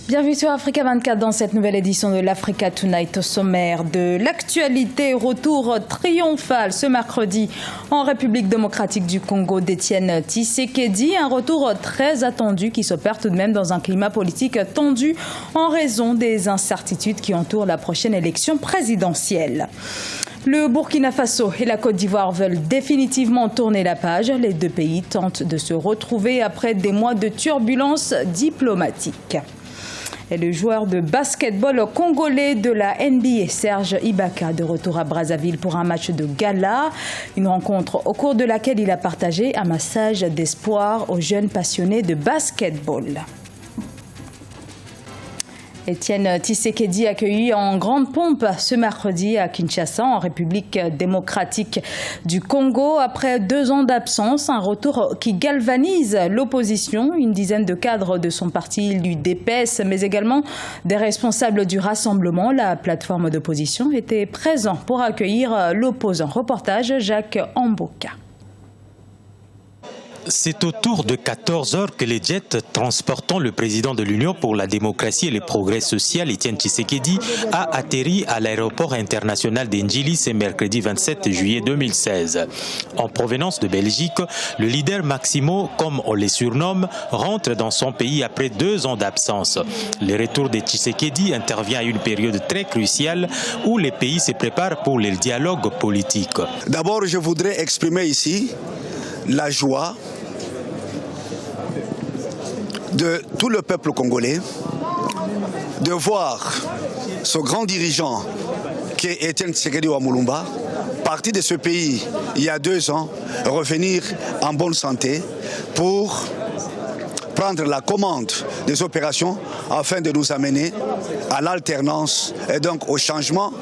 Bienvenue sur Africa 24 dans cette nouvelle édition de l'Africa Tonight. Au sommaire de l'actualité, retour triomphal ce mercredi en République démocratique du Congo d'Étienne Tshisekedi. Un retour très attendu qui s'opère tout de même dans un climat politique tendu en raison des incertitudes qui entourent la prochaine élection présidentielle. Le Burkina Faso et la Côte d'Ivoire veulent définitivement tourner la page. Les deux pays tentent de se retrouver après des mois de turbulences diplomatiques. Et le joueur de basketball congolais de la NBA, Serge Ibaka, de retour à Brazzaville pour un match de gala. Une rencontre au cours de laquelle il a partagé un message d'espoir aux jeunes passionnés de basketball. Étienne Tshisekedi accueilli en grande pompe ce mercredi à Kinshasa, en République démocratique du Congo. Après 2 ans d'absence, un retour qui galvanise l'opposition. Une dizaine de cadres de son parti, l'UDPS, mais également des responsables du Rassemblement, la plateforme d'opposition, étaient présents pour accueillir l'opposant. Reportage Jacques Amboka. C'est autour de 14 heures que les jets transportant le président de l'Union pour la démocratie et le progrès social, Étienne Tshisekedi, a atterri à l'aéroport international d'Ndjili ce mercredi 27 juillet 2016. En provenance de Belgique, le leader Maximo, comme on les surnomme, rentre dans son pays après 2 ans d'absence. Le retour de Tshisekedi intervient à une période très cruciale où les pays se préparent pour le dialogue politique. D'abord, je voudrais exprimer ici la joie de tout le peuple congolais de voir ce grand dirigeant qui est Étienne Tshisekedi Wamulumba, parti de ce pays il y a 2 ans, revenir en bonne santé pour prendre la commande des opérations afin de nous amener à l'alternance et donc au changement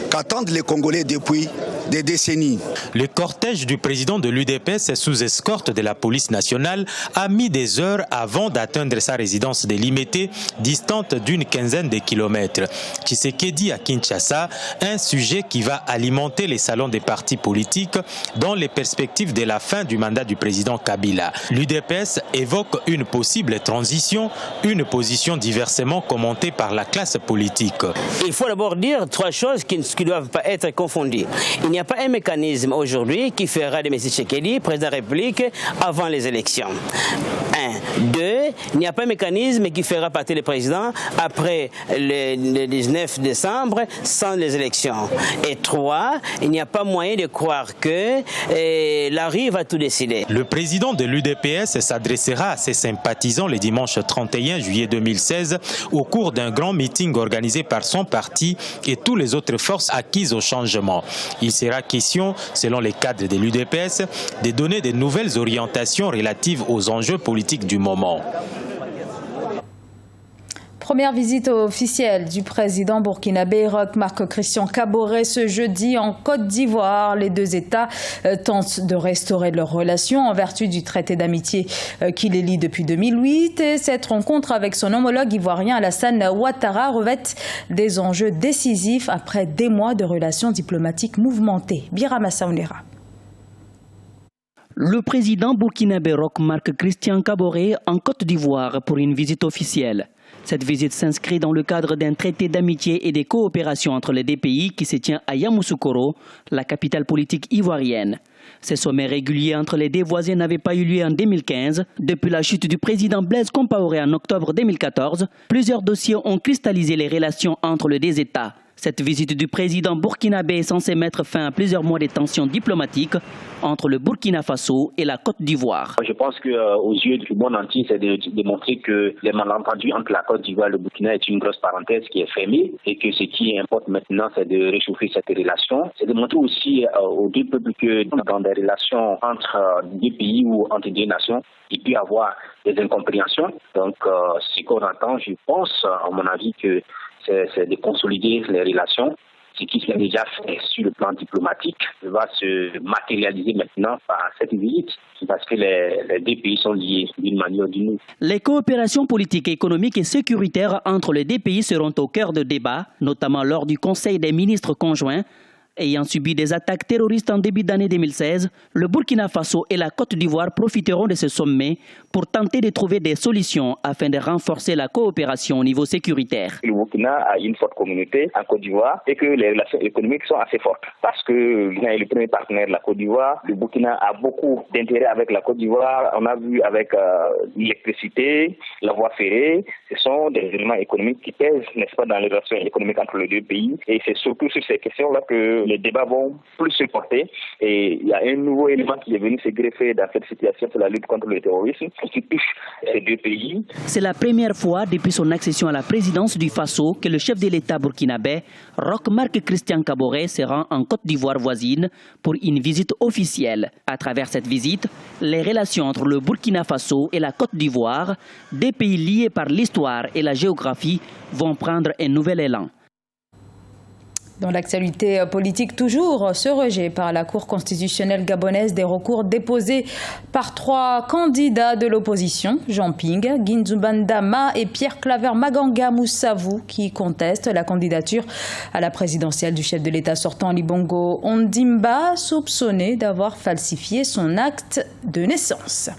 qu'attendent les Congolais depuis des décennies. Le cortège du président de l'UDPS sous escorte de la police nationale a mis des heures avant d'atteindre sa résidence de Limete, distante d'une quinzaine de kilomètres. Tshisekedi à Kinshasa, un sujet qui va alimenter les salons des partis politiques dans les perspectives de la fin du mandat du président Kabila. L'UDPS évoque une possible transition, une position diversement commentée par la classe politique. Il faut d'abord dire 3 choses qui ne doivent pas être confondues. Il n'y a pas un mécanisme aujourd'hui qui fera de M. Tshisekedi président de la République avant les élections. 1. 2. Il n'y a pas un mécanisme qui fera partir le président après le 19 décembre sans les élections. Et 3. Il n'y a pas moyen de croire que la rue va tout décider. Le président de l'UDPS s'adressera à ses sympathisants le dimanche 31 juillet 2016 au cours d'un grand meeting organisé par son parti et toutes les autres forces acquises au changement. Il sera question, selon les cadres de l'UDPS, de donner de nouvelles orientations relatives aux enjeux politiques du moment. Première visite officielle du président burkinabé Roch Marc Christian Kaboré ce jeudi en Côte d'Ivoire. Les 2 États tentent de restaurer leurs relations en vertu du traité d'amitié qui les lie depuis 2008. Et cette rencontre avec son homologue ivoirien Alassane Ouattara revêt des enjeux décisifs après des mois de relations diplomatiques mouvementées. Birama Saounera. Le président burkinabé Roch Marc Christian Kaboré en Côte d'Ivoire pour une visite officielle. Cette visite s'inscrit dans le cadre d'un traité d'amitié et de coopération entre les 2 pays qui se tient à Yamoussoukro, la capitale politique ivoirienne. Ces sommets réguliers entre les 2 voisins n'avaient pas eu lieu en 2015. Depuis la chute du président Blaise Compaoré en octobre 2014, plusieurs dossiers ont cristallisé les relations entre les 2 États. Cette visite du président burkinabé est censée mettre fin à plusieurs mois de tensions diplomatiques entre le Burkina Faso et la Côte d'Ivoire. Je pense qu'aux yeux du monde entier, c'est de démontrer que les malentendus entre la Côte d'Ivoire et le Burkina est une grosse parenthèse qui est fermée et que ce qui importe maintenant, c'est de réchauffer cette relation. C'est de montrer aussi aux 2 peuples que dans des relations entre 2 pays ou entre 2 nations, il peut y avoir des incompréhensions. Donc, ce qu'on entend, je pense, à mon avis, que c'est de consolider les relations. Ce qui s'est déjà fait sur le plan diplomatique va se matérialiser maintenant par cette visite, parce que les 2 pays sont liés d'une manière ou d'une autre. Les coopérations politiques, économiques et sécuritaires entre les 2 pays seront au cœur de débats, notamment lors du Conseil des ministres conjoints. Ayant subi des attaques terroristes en début d'année 2016, le Burkina Faso et la Côte d'Ivoire profiteront de ce sommet pour tenter de trouver des solutions afin de renforcer la coopération au niveau sécuritaire. Le Burkina a une forte communauté en Côte d'Ivoire et que les relations économiques sont assez fortes parce que le Burkina est le premier partenaire de la Côte d'Ivoire. Le Burkina a beaucoup d'intérêt avec la Côte d'Ivoire. On a vu avec l'électricité, la voie ferrée. Ce sont des éléments économiques qui pèsent, n'est-ce pas, dans les relations économiques entre les deux pays. Et c'est surtout sur ces questions-là que les débats vont plus se porter. Et il y a un nouveau élément qui est venu se greffer dans cette situation, c'est la lutte contre le terrorisme qui touche ces deux pays. C'est la première fois depuis son accession à la présidence du Faso que le chef de l'État burkinabé, Roch Marc Christian Kaboré, se rend en Côte d'Ivoire voisine pour une visite officielle. À travers cette visite, les relations entre le Burkina Faso et la Côte d'Ivoire, deux pays liés par l'histoire et la géographie, vont prendre un nouvel élan. Dans l'actualité politique toujours, ce rejet par la Cour constitutionnelle gabonaise des recours déposés par 3 candidats de l'opposition, Jean Ping, Ginzubanda Ma et Pierre Claver Maganga Moussavou, qui contestent la candidature à la présidentielle du chef de l'État sortant Libongo Ondimba, soupçonné d'avoir falsifié son acte de naissance.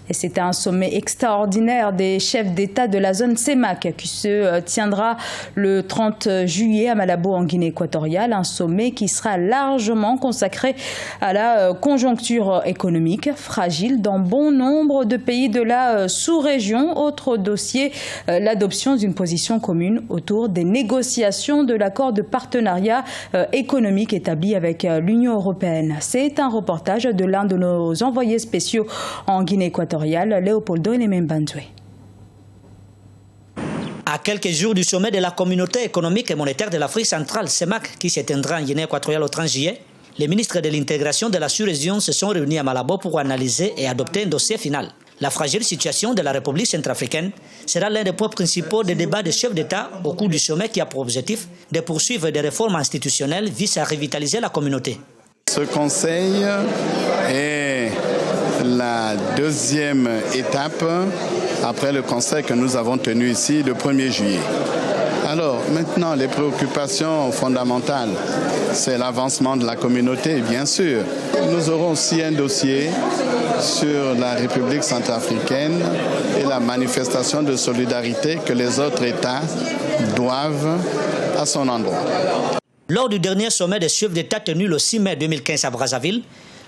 Et c'était un sommet extraordinaire des chefs d'État de la zone CEMAC qui se tiendra le 30 juillet à Malabo en Guinée équatoriale. Un sommet qui sera largement consacré à la conjoncture économique fragile dans bon nombre de pays de la sous-région. Autre dossier, l'adoption d'une position commune autour des négociations de l'accord de partenariat économique établi avec l'Union européenne. C'est un reportage de l'un de nos envoyés spéciaux en Guinée équatoriale. Léopoldo Nemembandwe. À quelques jours du sommet de la communauté économique et monétaire de l'Afrique centrale, CEMAC, qui se tiendra en Guinée équatoriale au 30 juillet, les ministres de l'intégration de la sous-région se sont réunis à Malabo pour analyser et adopter un dossier final. La fragile situation de la République centrafricaine sera l'un des points principaux des débats des chefs d'État au cours du sommet qui a pour objectif de poursuivre des réformes institutionnelles visant à revitaliser la communauté. Ce conseil est la deuxième étape après le conseil que nous avons tenu ici le 1er juillet. Alors maintenant, les préoccupations fondamentales, c'est l'avancement de la communauté, bien sûr. Nous aurons aussi un dossier sur la République centrafricaine et la manifestation de solidarité que les autres États doivent à son endroit. Lors du dernier sommet des chefs d'État tenu le 6 mai 2015 à Brazzaville,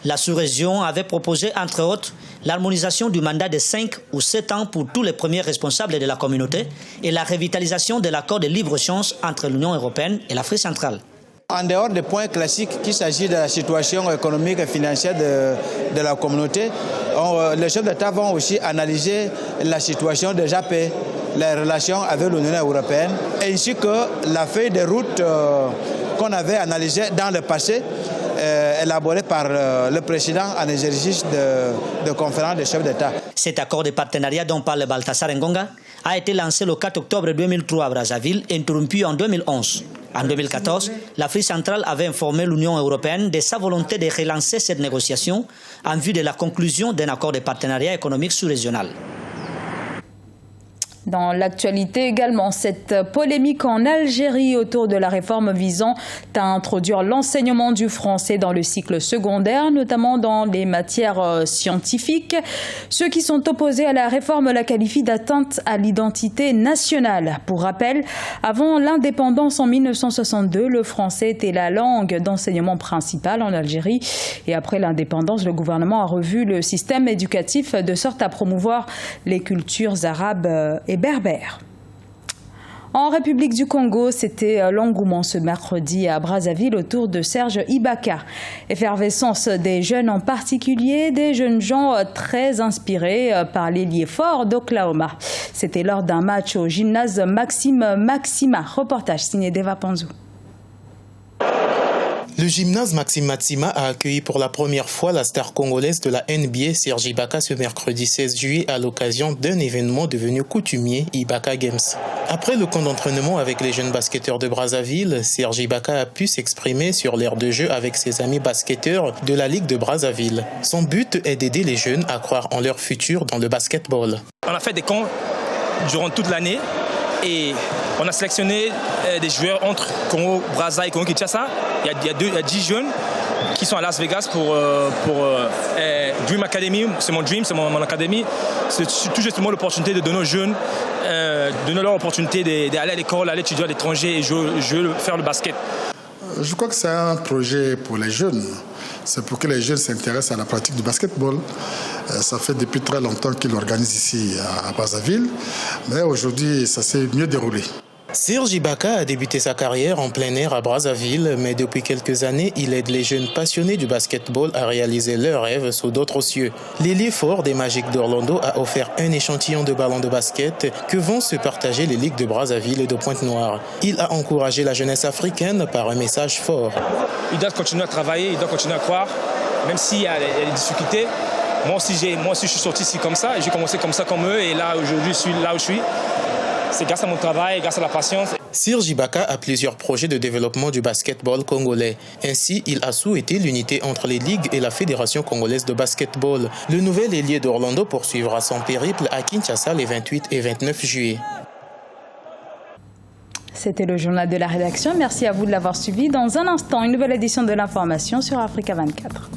la sous-région avait proposé, entre autres, l'harmonisation du mandat de 5 ou 7 ans pour tous les premiers responsables de la communauté et la revitalisation de l'accord de libre-échange entre l'Union européenne et l'Afrique centrale. En dehors des points classiques qu'il s'agit de la situation économique et financière de la communauté, les chefs d'État vont aussi analyser la situation déjà paix, les relations avec l'Union européenne, ainsi que la feuille de route qu'on avait analysée dans le passé, élaboré par le président en exercice de conférence des chefs d'État. Cet accord de partenariat dont parle Balthasar Ngonga a été lancé le 4 octobre 2003 à Brazzaville, interrompu en 2011. En 2014, l'Afrique centrale avait informé l'Union européenne de sa volonté de relancer cette négociation en vue de la conclusion d'un accord de partenariat économique sous-régional. Dans l'actualité également, cette polémique en Algérie autour de la réforme visant à introduire l'enseignement du français dans le cycle secondaire, notamment dans les matières scientifiques. Ceux qui sont opposés à la réforme la qualifient d'atteinte à l'identité nationale. Pour rappel, avant l'indépendance en 1962, le français était la langue d'enseignement principale en Algérie. Et après l'indépendance, le gouvernement a revu le système éducatif de sorte à promouvoir les cultures arabes et berbères. En République du Congo, c'était l'engouement ce mercredi à Brazzaville autour de Serge Ibaka. Effervescence des jeunes en particulier, des jeunes gens très inspirés par l'ailier fort d'Oklahoma. C'était lors d'un match au gymnase Maxime Maxima. Reportage signé Deva Panzou. Le gymnase Maxime Maxima a accueilli pour la première fois la star congolaise de la NBA, Serge Ibaka, ce mercredi 16 juillet à l'occasion d'un événement devenu coutumier, Ibaka Games. Après le camp d'entraînement avec les jeunes basketteurs de Brazzaville, Serge Ibaka a pu s'exprimer sur l'aire de jeu avec ses amis basketteurs de la Ligue de Brazzaville. Son but est d'aider les jeunes à croire en leur futur dans le basketball. On a fait des camps durant toute l'année et On a sélectionné des joueurs entre Congo, Brazza et Congo-Kinshasa. Il y a 10 jeunes qui sont à Las Vegas pour Dream Academy. C'est mon dream, c'est mon académie. C'est tout justement l'opportunité de donner aux jeunes, donner leur opportunité d'aller à l'école, d'aller étudier à l'étranger et faire le basket. Je crois que c'est un projet pour les jeunes. C'est pour que les jeunes s'intéressent à la pratique du basketball. Ça fait depuis très longtemps qu'il l'organise ici à Brazzaville. Mais aujourd'hui, ça s'est mieux déroulé. Serge Ibaka a débuté sa carrière en plein air à Brazzaville, mais depuis quelques années, il aide les jeunes passionnés du basketball à réaliser leurs rêves sous d'autres cieux. L'ailier fort des Magic d'Orlando a offert un échantillon de ballons de basket que vont se partager les ligues de Brazzaville et de Pointe-Noire. Il a encouragé la jeunesse africaine par un message fort. Ils doivent continuer à travailler, ils doivent continuer à croire, même s'il y a des difficultés. Moi aussi, je suis sorti ici comme ça, et j'ai commencé comme ça comme eux, et là, aujourd'hui, je suis là où je suis. C'est grâce à mon travail, grâce à la patience. Serge Ibaka a plusieurs projets de développement du basketball congolais. Ainsi, il a souhaité l'unité entre les ligues et la Fédération congolaise de basketball. Le nouvel ailier d'Orlando poursuivra son périple à Kinshasa les 28 et 29 juillet. C'était le journal de la rédaction. Merci à vous de l'avoir suivi. Dans un instant, une nouvelle édition de l'information sur Africa 24.